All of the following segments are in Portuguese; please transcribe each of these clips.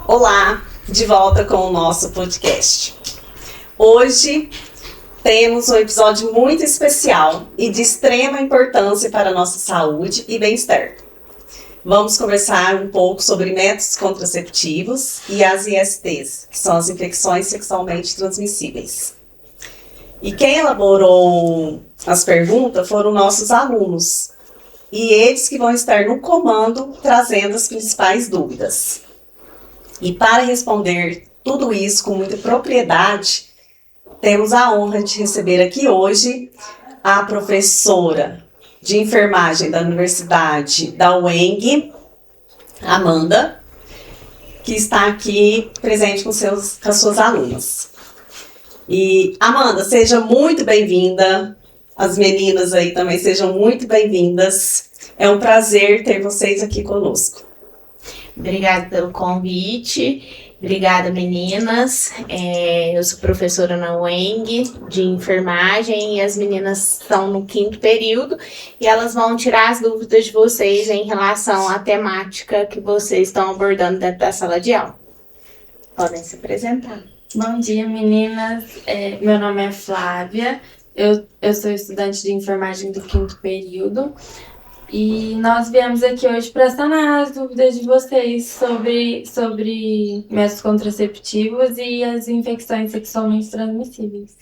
Olá, de volta com o nosso podcast. Hoje temos um episódio muito especial e de extrema importância para a nossa saúde e bem-estar. Vamos conversar um pouco sobre métodos contraceptivos e as ISTs, que são as infecções sexualmente transmissíveis. E quem elaborou as perguntas foram nossos alunos, e eles que vão estar no comando trazendo as principais dúvidas. E para responder tudo isso com muita propriedade, temos a honra de receber aqui hoje a professora de enfermagem da Universidade da UENG, Amanda, que está aqui presente com as suas alunas. E Amanda, seja muito bem-vinda. As meninas aí também sejam muito bem-vindas. É um prazer ter vocês aqui conosco. Obrigada pelo convite, obrigada meninas, eu sou professora na UENG de enfermagem e as meninas estão no 5º período e elas vão tirar as dúvidas de vocês em relação à temática que vocês estão abordando dentro da sala de aula. Podem se apresentar. Bom dia meninas, meu nome é Flávia, eu sou estudante de enfermagem do 5º período. E nós viemos aqui hoje para sanar as dúvidas de vocês sobre métodos contraceptivos e as infecções sexualmente transmissíveis.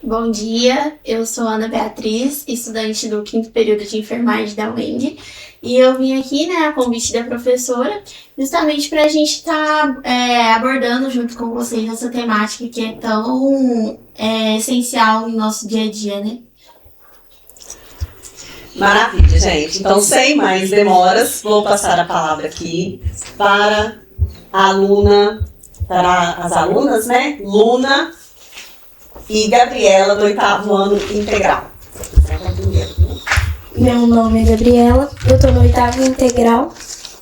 Bom dia, eu sou Ana Beatriz, estudante do 5º período de enfermagem da UENG. E eu vim aqui, a convite da professora, justamente para a gente estar abordando junto com vocês essa temática que é tão essencial no nosso dia a dia, né? Maravilha, gente. Então, sem mais demoras, vou passar a palavra aqui para as alunas, né? Luna e Gabriela, do 8º ano integral. Meu nome é Gabriela, eu estou no 8º integral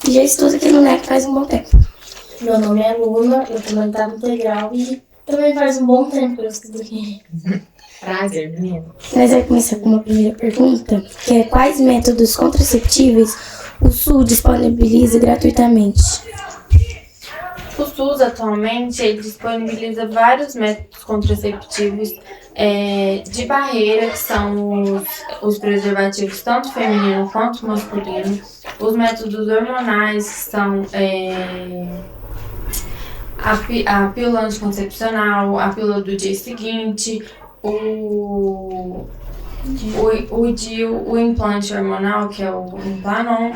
e já estudo aqui no NEC faz um bom tempo. Meu nome é Luna, eu estou no 8º integral e também faz um bom tempo que eu estudo aqui. Prazer, menina. Nós vamos começar com uma primeira pergunta, que é: quais métodos contraceptivos o SUS disponibiliza gratuitamente? O SUS atualmente ele disponibiliza vários métodos contraceptivos de barreira, que são os preservativos tanto feminino quanto masculino. Os métodos hormonais são a pílula anticoncepcional, a pílula do dia seguinte, o DIU, o implante hormonal, que é o Implanon.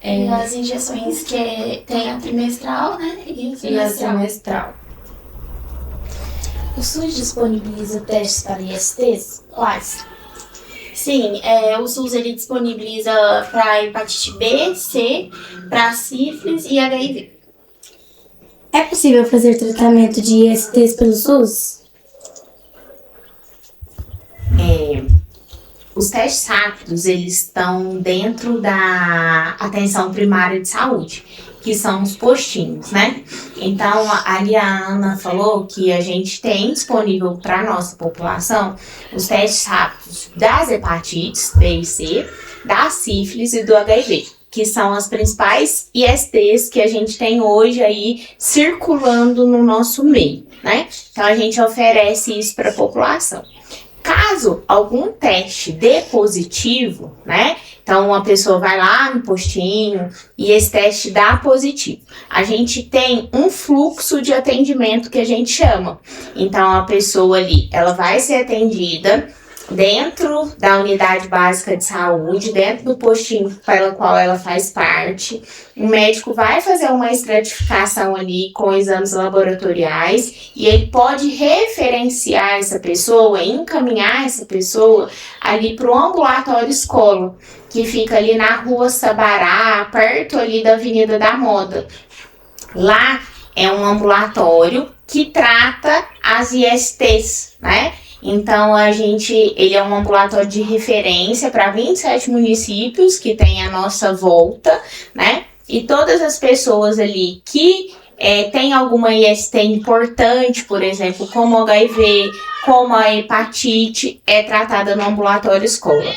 E as injeções que tem a trimestral, né? E a semestral. O SUS disponibiliza testes para ISTs? Quais? Sim, o SUS ele disponibiliza para hepatite B, C, para sífilis e HIV. É possível fazer tratamento de ISTs pelo SUS? Os testes rápidos, eles estão dentro da atenção primária de saúde, que são os postinhos, né? Então, a Ana falou que a gente tem disponível para a nossa população os testes rápidos das hepatites B e C, da sífilis e do HIV, que são as principais ISTs que a gente tem hoje aí circulando no nosso meio, né? Então, a gente oferece isso para a população. Caso algum teste dê positivo, né? Então, uma pessoa vai lá no postinho e esse teste dá positivo. A gente tem um fluxo de atendimento que a gente chama. Então, a pessoa ali, ela vai ser atendida dentro da unidade básica de saúde, dentro do postinho pela qual ela faz parte. O médico vai fazer uma estratificação ali com exames laboratoriais e ele pode referenciar essa pessoa, encaminhar essa pessoa ali para o ambulatório escola, que fica ali na rua Sabará, perto ali da Avenida da Moda. Lá é um ambulatório que trata as ISTs, né? Então, ele é um ambulatório de referência para 27 municípios que tem a nossa volta, né? E todas as pessoas ali que têm alguma IST importante, por exemplo, como o HIV, como a hepatite, é tratada no ambulatório escola.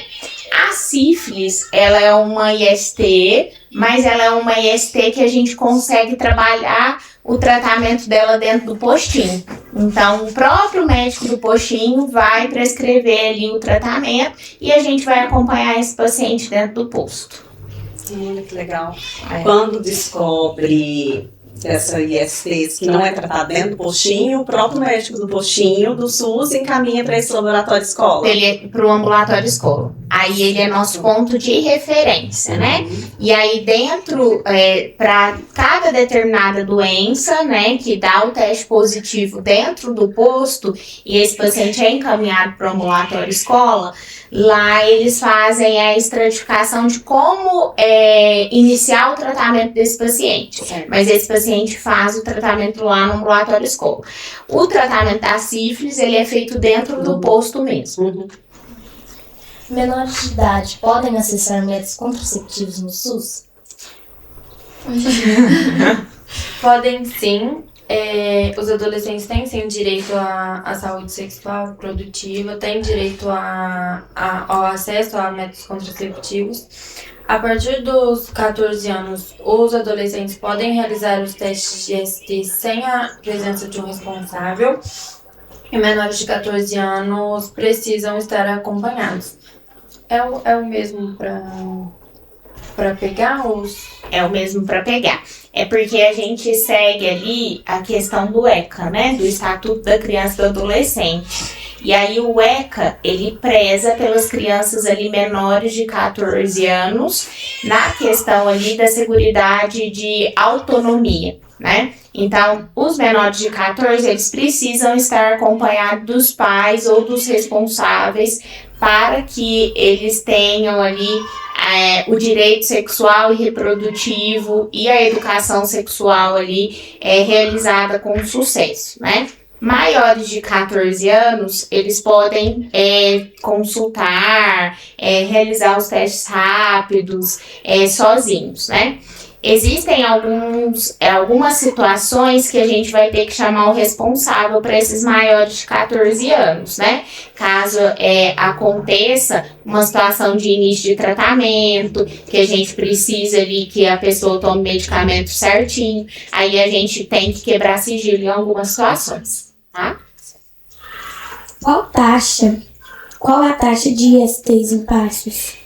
A sífilis, ela é uma IST mas ela é uma IST que a gente consegue trabalhar o tratamento dela dentro do postinho. Então, o próprio médico do postinho vai prescrever ali o tratamento e a gente vai acompanhar esse paciente dentro do posto. Que legal. Quando descobre essa IST que não é tratada dentro do postinho, o próprio médico do postinho do SUS encaminha para esse laboratório escola. Ele é para o ambulatório escola. Aí ele é nosso ponto de referência, né? E aí dentro, para cada determinada doença, né, que dá o teste positivo dentro do posto e esse paciente é encaminhado para o ambulatório escola, lá eles fazem a estratificação de como iniciar o tratamento desse paciente. Certo. Mas esse paciente faz o tratamento lá no ambulatório escola. O tratamento da sífilis, ele é feito dentro do posto mesmo. Menores de idade podem acessar métodos contraceptivos no SUS? Podem sim. Os adolescentes têm sim direito à saúde sexual reprodutiva, têm direito ao acesso a métodos contraceptivos. A partir dos 14 anos, os adolescentes podem realizar os testes de ST sem a presença de um responsável. E menores de 14 anos precisam estar acompanhados. É o mesmo para pegar os... É o mesmo para pegar. É porque a gente segue ali a questão do ECA, né? Do Estatuto da Criança e do Adolescente. E aí o ECA, ele preza pelas crianças ali menores de 14 anos na questão ali da seguridade de autonomia, né? Então, os menores de 14, eles precisam estar acompanhados dos pais ou dos responsáveis para que eles tenham ali o direito sexual e reprodutivo e a educação sexual ali realizada com sucesso, né? Maiores de 14 anos, eles podem consultar, realizar os testes rápidos sozinhos, né? Existem algumas situações que a gente vai ter que chamar o responsável para esses maiores de 14 anos, né? Caso aconteça uma situação de início de tratamento, que a gente precisa ali que a pessoa tome o medicamento certinho, aí a gente tem que quebrar sigilo em algumas situações, tá? Qual a taxa de ISTs em Passos?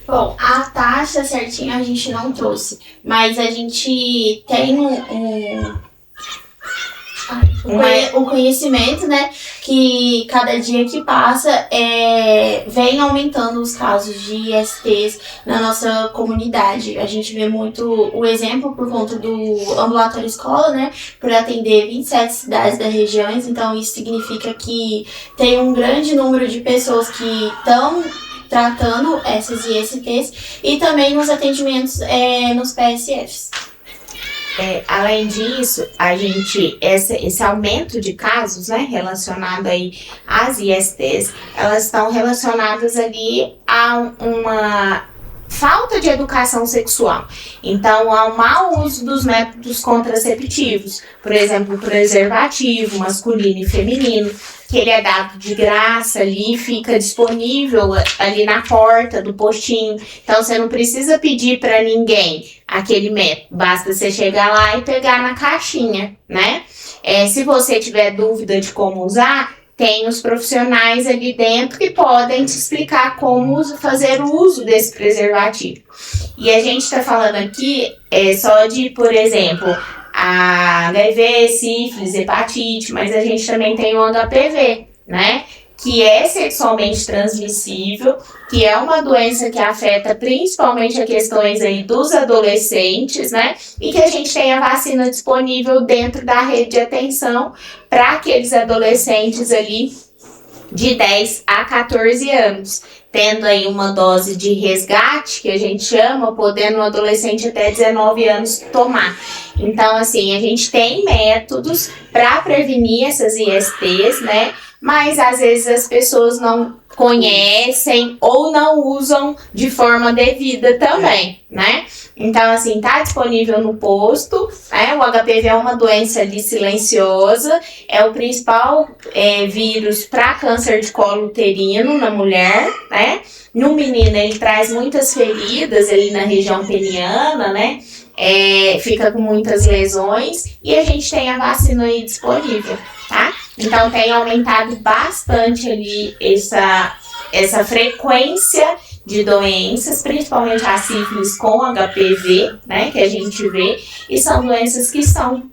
Bom, a taxa certinha a gente não trouxe, mas a gente tem o conhecimento, né, que cada dia que passa vem aumentando os casos de ISTs na nossa comunidade. A gente vê muito o exemplo por conta do ambulatório escola, né, por atender 27 cidades da região, então isso significa que tem um grande número de pessoas que estão tratando essas ISTs e também nos atendimentos nos PSFs. Além disso, a gente, esse aumento de casos, né, relacionado aí às ISTs, elas estão relacionadas ali a uma falta de educação sexual. Então, ao mau uso dos métodos contraceptivos, por exemplo, o preservativo masculino e feminino, que ele é dado de graça ali, fica disponível ali na porta do postinho. Então, você não precisa pedir para ninguém aquele método, basta você chegar lá e pegar na caixinha, né? Se você tiver dúvida de como usar, tem os profissionais ali dentro que podem te explicar como fazer o uso desse preservativo. E a gente está falando aqui só de, por exemplo, a HIV, sífilis, hepatite, mas a gente também tem o HPV, né? Que é sexualmente transmissível, que é uma doença que afeta principalmente as questões aí dos adolescentes, né? E que a gente tem a vacina disponível dentro da rede de atenção para aqueles adolescentes ali de 10 a 14 anos, tendo aí uma dose de resgate, que a gente chama, podendo um adolescente até 19 anos tomar. Então, assim, a gente tem métodos para prevenir essas ISTs, né? Mas às vezes as pessoas não conhecem ou não usam de forma devida também, né? Então, assim, tá disponível no posto, né? O HPV é uma doença ali silenciosa, é o principal vírus para câncer de colo uterino na mulher, né? No menino, ele traz muitas feridas ali na região peniana, né? Fica com muitas lesões e a gente tem a vacina aí disponível, tá? Então tem aumentado bastante ali essa frequência de doenças, principalmente a sífilis com HPV, né, que a gente vê, e são doenças que são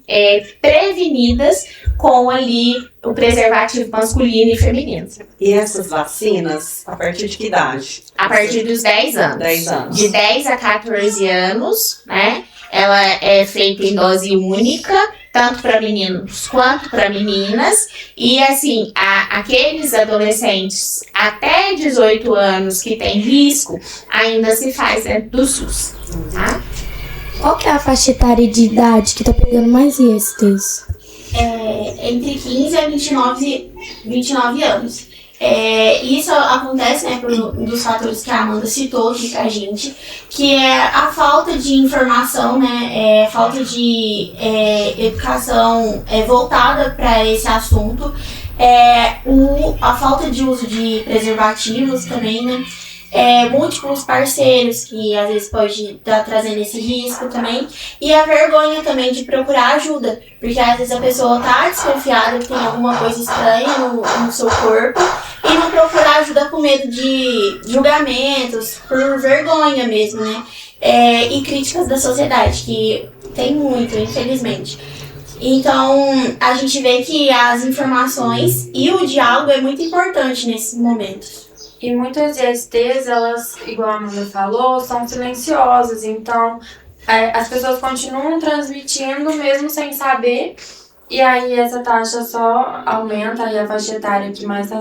prevenidas com ali o preservativo masculino e feminino. E essas vacinas, a partir de que idade? A partir dos 10 anos. 10 anos. De 10 a 14 anos, né? Ela é feita em dose única, tanto para meninos quanto para meninas. E assim, aqueles adolescentes até 18 anos que têm risco, ainda se faz dentro do SUS, tá? Qual que é a faixa etária de idade que tá pegando mais ISTs? Entre 15 a 29 anos. Isso acontece, né, dos fatores que a Amanda citou aqui pra gente, que é a falta de informação, né, falta de educação voltada para esse assunto, a falta de uso de preservativos também, né, múltiplos parceiros que às vezes pode estar trazendo esse risco também, e a vergonha também de procurar ajuda, porque às vezes a pessoa tá desconfiada que tem alguma coisa estranha no seu corpo e não procurar ajuda com medo de julgamentos, por vergonha mesmo, né? E críticas da sociedade, que tem muito, infelizmente. Então, a gente vê que as informações e o diálogo é muito importante nesses momentos. E muitas ISTs, elas, igual a Amanda falou, são silenciosas, então as pessoas continuam transmitindo mesmo sem saber, e aí essa taxa só aumenta, e a faixa etária que mais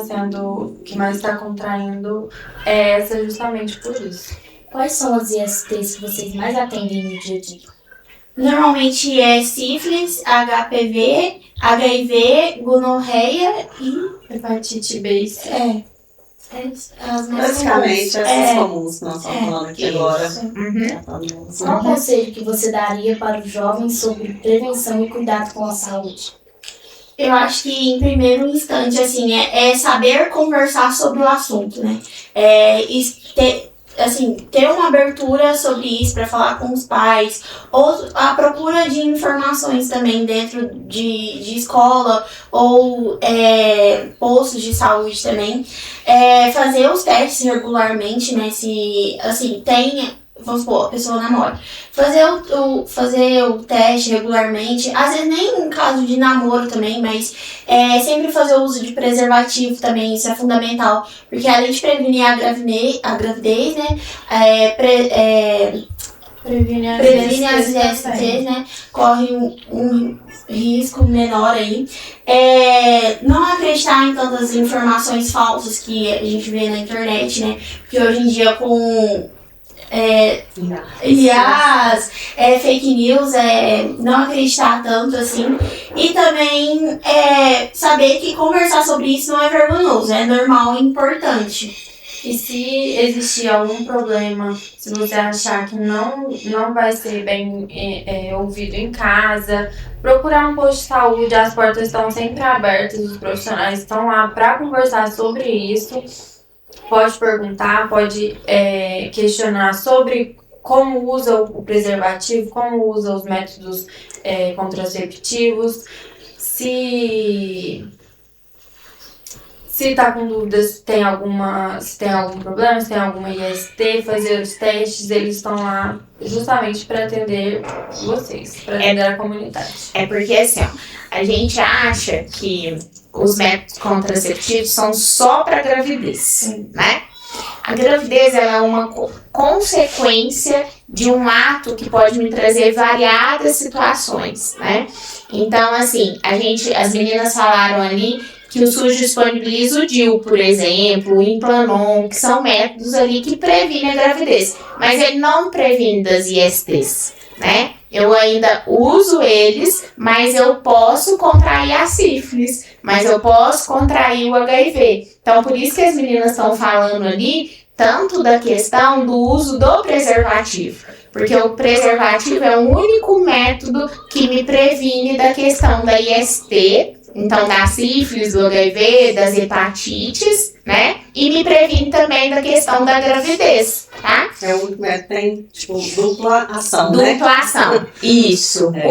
está contraindo é essa, justamente por isso. Quais são as ISTs que vocês mais atendem no dia a dia? Normalmente é sífilis, HPV, HIV, gonorreia e Hepatite B e C. as mais Basicamente, comuns. essas comuns que nós estamos falando aqui agora. Qual o conselho que você daria para os jovens sobre prevenção e cuidado com a saúde? Eu acho que, em primeiro instante, assim, é saber conversar sobre o assunto, né? Ter uma abertura sobre isso para falar com os pais, ou a procura de informações também dentro de escola, ou postos de saúde também. Fazer os testes regularmente, né? Se, assim, vamos supor, a pessoa namora. Fazer o teste regularmente, às vezes nem em caso de namoro também, mas sempre fazer o uso de preservativo também, isso é fundamental. Porque além de prevenir a gravidez, né, previne as ISTs, né, corre um risco menor aí. Não acreditar em tantas informações falsas que a gente vê na internet, né, porque hoje em dia com IAs, fake news, não acreditar tanto assim. E também saber que conversar sobre isso não é vergonhoso, é normal e importante. E se existir algum problema, se você achar que não vai ser bem ouvido em casa, procurar um posto de saúde, as portas estão sempre abertas, os profissionais estão lá para conversar sobre isso. Pode perguntar, pode questionar sobre como usa o preservativo, como usa os métodos contraceptivos, se está com dúvidas se tem algum problema, se tem alguma IST, fazer os testes, eles estão lá justamente para atender vocês, para atender a comunidade. Porque assim, ó, a gente acha que os métodos contraceptivos são só para gravidez, né? A gravidez ela é uma consequência de um ato que pode me trazer variadas situações, né? Então, assim, as meninas falaram ali que o SUS disponibiliza o DIU, por exemplo, o Implanon, que são métodos ali que previnem a gravidez, mas ele não previne das ISTs, né? Eu ainda uso eles, mas eu posso contrair a sífilis, mas eu posso contrair o HIV. Então, por isso que as meninas estão falando ali tanto da questão do uso do preservativo. Porque o preservativo é o único método que me previne da questão da IST, então da sífilis, do HIV, das hepatites, né? E me previne também da questão da gravidez, tá? É o único método que tem, tipo, dupla ação, né? Dupla ação, isso. É.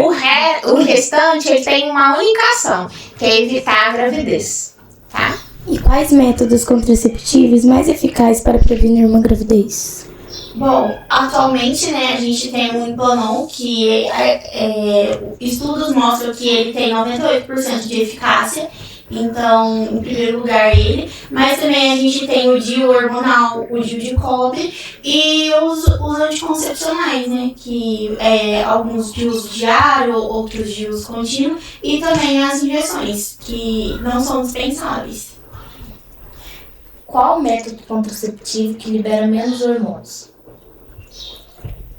O restante, ele tem uma única ação, que é evitar a gravidez, tá? E quais métodos contraceptivos mais eficazes para prevenir uma gravidez? Bom, atualmente, né, a gente tem um Implanon que estudos mostram que ele tem 98% de eficácia, então, em primeiro lugar ele, mas também a gente tem o DIU hormonal, o DIU de cobre e os anticoncepcionais, né, que alguns DIUs diário, outros DIUs contínuos e também as injeções, que não são dispensáveis. Qual o método contraceptivo que libera menos hormônios?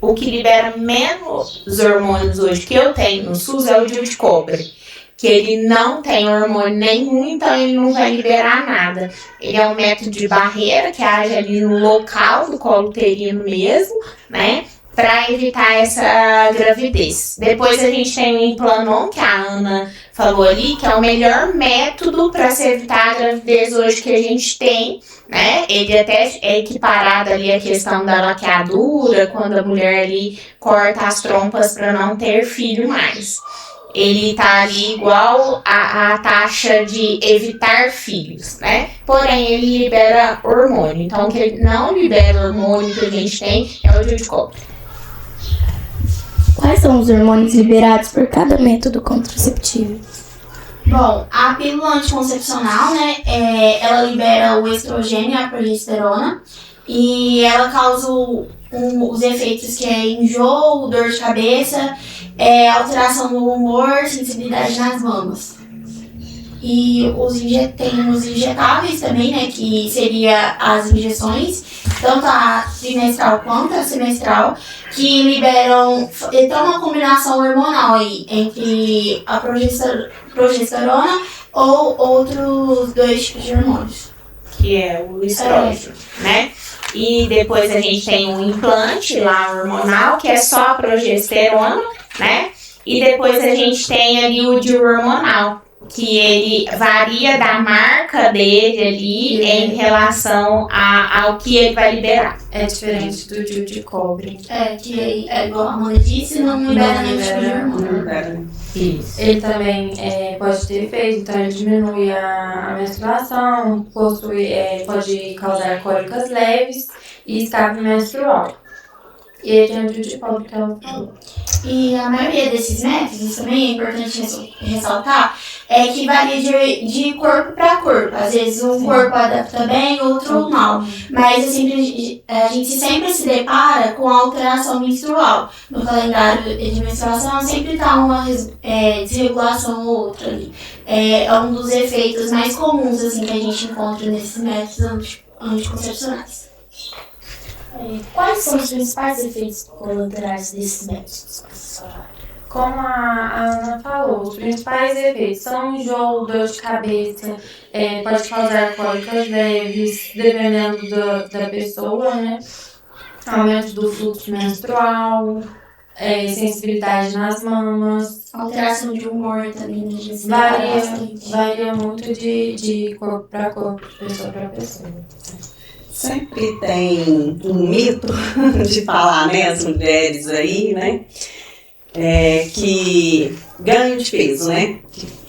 O que libera menos hormônios hoje que eu tenho no SUS é o DIU de cobre. Que ele não tem hormônio nenhum, então ele não vai liberar nada. Ele é um método de barreira que age ali no local do colo uterino mesmo, né? Para evitar essa gravidez. Depois a gente tem o Implanon, que a Ana falou ali, que é o melhor método para se evitar a gravidez hoje que a gente tem, né? Ele até é equiparado ali à questão da laqueadura, quando a mulher ali corta as trompas para não ter filho mais. Ele tá ali igual a taxa de evitar filhos, né? Porém, ele libera hormônio. Então, o que ele não libera hormônio que a gente tem é o DIU de cobre. Quais são os hormônios liberados por cada método contraceptivo? Bom, a pílula anticoncepcional, né, ela libera o estrogênio e a progesterona e ela causa os efeitos que é enjoo, dor de cabeça, alteração do humor, sensibilidade nas mamas. E tem os injetáveis também, né, que seria as injeções, tanto a trimestral quanto a semestral, que liberam, tem uma combinação hormonal aí, entre a progesterona ou outros 2 tipos de hormônios. Que é o estrógeno, né? E depois a gente tem um implante lá hormonal, que é só a progesterona, né? E depois a gente tem ali o DIU hormonal, que ele varia da marca dele ali em relação ao que ele vai liberar. É diferente do DIU de cobre. Que é igual a Amanda disse, não libera nenhum tipo de hormônio. Isso. Ele também pode ter efeito, então ele diminui a menstruação, pode causar cólicas leves e escape menstrual. E ele tem o DIU de cobre que ela falou. E a maioria desses métodos também é importante ressaltar que varia de corpo para corpo. Às vezes um corpo adapta bem, outro mal. Mas a gente sempre se depara com a alteração menstrual. No calendário de menstruação sempre está uma desregulação ou outra ali. É um dos efeitos mais comuns assim, que a gente encontra nesses métodos anticoncepcionais. Quais são os principais efeitos colaterais desses métodos? Como a Ana falou, os principais efeitos são enjoo, dor de cabeça, pode causar cólicas leves, dependendo da pessoa, né? Aumento do fluxo menstrual, sensibilidade nas mamas. Alteração de humor também, né? Varia muito de corpo para corpo, pessoa para pessoa. Sempre tem um mito de falar, né, as mulheres aí, né, que ganham de peso, né,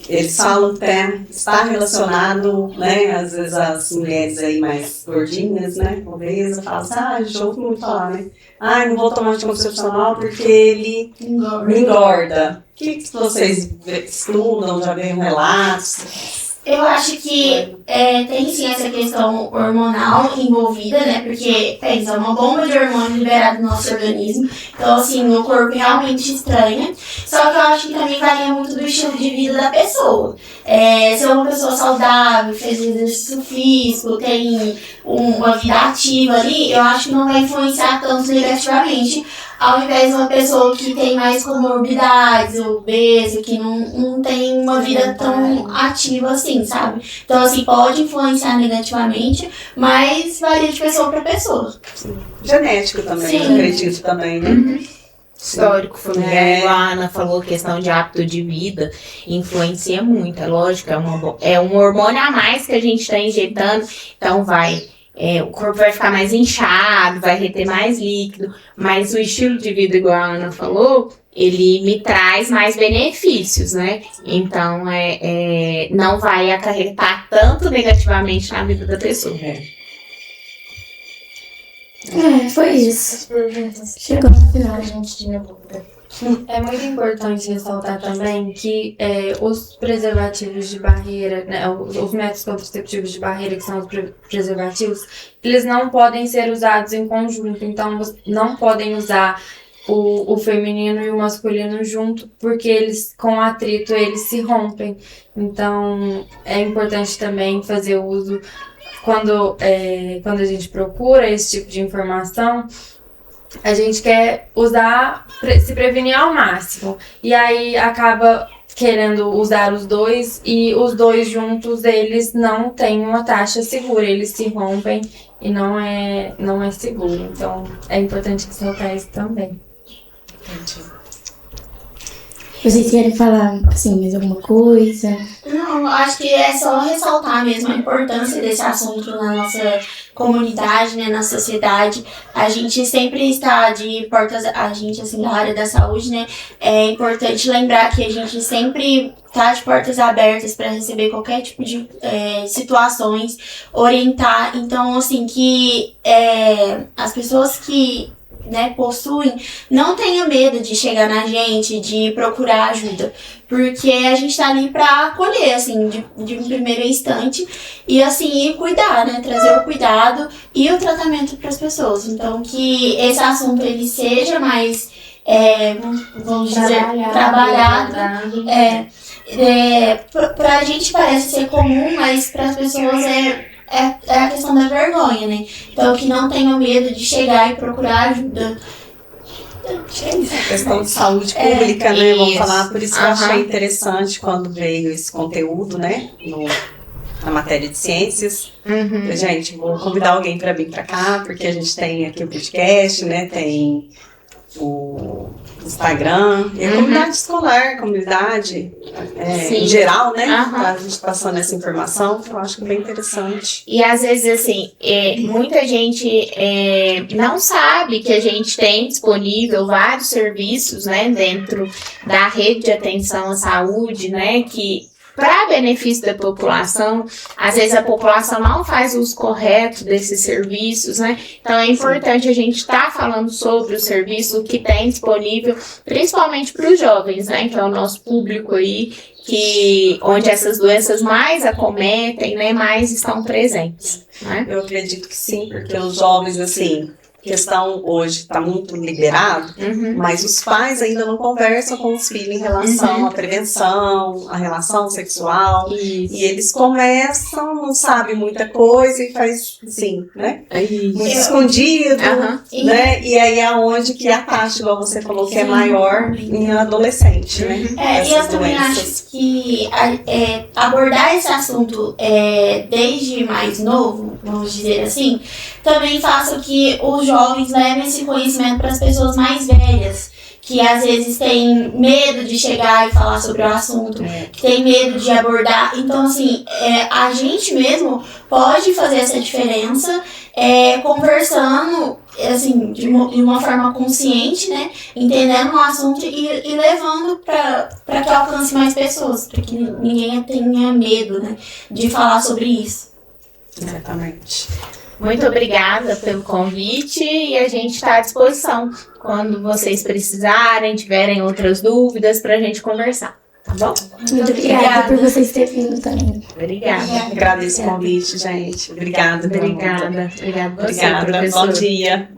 eles falam que está relacionado, né, às vezes as mulheres aí mais gordinhas, né, obesas, falam assim, já ouvi muito falar, né, não vou tomar anticoncepcional porque ele me engorda. O que vocês estudam, já veem relatos? Eu acho que tem sim essa questão hormonal envolvida, né? Porque, pensa, uma bomba de hormônio liberada no nosso organismo. Então, assim, o corpo realmente estranha. Só que eu acho que também varia muito do estilo de vida da pessoa. Se é uma pessoa saudável, fez exercício físico, tem uma vida ativa ali, eu acho que não vai influenciar tanto negativamente ao invés de uma pessoa que tem mais comorbidades, obeso, que não tem uma vida tão ativa assim, sabe? Então, assim, pode influenciar negativamente, mas varia de pessoa para pessoa. Genético também, Sim. eu acredito também, né? Histórico familiar, É. igual a Ana falou, questão de hábito de vida, influencia muito, é lógico, é um hormônio a mais que a gente está injetando, então o corpo vai ficar mais inchado, vai reter mais líquido, mas o estilo de vida, igual a Ana falou, ele me traz mais benefícios, né? Então, não vai acarretar tanto negativamente na vida da pessoa. Foi isso. As perguntas Chegou no que final. a gente tinha dúvida. É muito importante ressaltar também que os preservativos de barreira, né, os métodos contraceptivos de barreira, que são os preservativos, eles não podem ser usados em conjunto. Então, não podem usar o feminino e o masculino junto, porque eles, com atrito, eles se rompem. Então, é importante também fazer o uso quando a gente procura esse tipo de informação. A gente quer se prevenir ao máximo. E aí acaba querendo usar os dois, e os dois juntos, eles não têm uma taxa segura, eles se rompem e não é seguro. Então é importante ressaltar isso também. Vocês querem falar, assim, mais alguma coisa? Não, acho que é só ressaltar mesmo a importância desse assunto na nossa comunidade, né, na sociedade. A gente sempre está de portas, a gente, assim, da área da saúde, né, é importante lembrar que a gente sempre tá de portas abertas para receber qualquer tipo de situações, orientar. Então, assim, que as pessoas que possuem, não tenha medo de chegar na gente, de procurar ajuda, porque a gente tá ali pra acolher, assim, de um primeiro instante, e assim, cuidar, né, trazer o cuidado e o tratamento para as pessoas. Então, que esse assunto, ele seja mais, vamos dizer, trabalhado. Pra gente parece ser comum, mas para as pessoas é a questão da vergonha, né? Então, que não tenham medo de chegar e procurar ajuda. Questão de saúde pública, né? Vamos Isso. falar, por isso que eu achei interessante quando veio esse conteúdo, né? Na matéria de ciências. Gente, vou convidar alguém para vir para cá, porque a gente tem aqui o podcast, né? Tem o Instagram, e a comunidade escolar, comunidade em geral, né? A gente passando essa informação, que eu acho que é bem interessante. E às vezes, assim, muita gente não sabe que a gente tem disponível vários serviços, né, dentro da rede de atenção à saúde, né, que para benefício da população, às vezes a população não faz uso correto desses serviços, né? Então é importante a gente estar falando sobre o serviço que tem disponível, principalmente para os jovens, né? Que é o nosso público aí, onde essas doenças mais acometem, né? Mais estão presentes, né? Eu acredito que sim, porque os jovens, assim, questão hoje está muito liberado, mas os pais ainda não conversam com os filhos em relação à prevenção, à relação sexual. Isso. E eles começam, não sabem muita coisa e faz assim, né? Muito escondido, né? E aí é onde que a taxa, igual você falou, que é maior em adolescente, né? E eu também acho que abordar esse assunto desde mais novo, vamos dizer assim, também faça que os jovens levem esse conhecimento para as pessoas mais velhas, que às vezes têm medo de chegar e falar sobre o assunto, que tem medo de abordar. Então, assim, a gente mesmo pode fazer essa diferença conversando, assim, de uma forma consciente, né? Entendendo o assunto e levando para que alcance mais pessoas, para que ninguém tenha medo, né, de falar sobre isso. Exatamente. Muito obrigada pelo convite e a gente está à disposição quando vocês precisarem, tiverem outras dúvidas para a gente conversar, tá bom? Muito obrigada por vocês terem vindo também. Obrigada. Agradeço o convite, gente. Obrigada. Obrigada. Obrigada você, Obrigada. professora. Bom dia.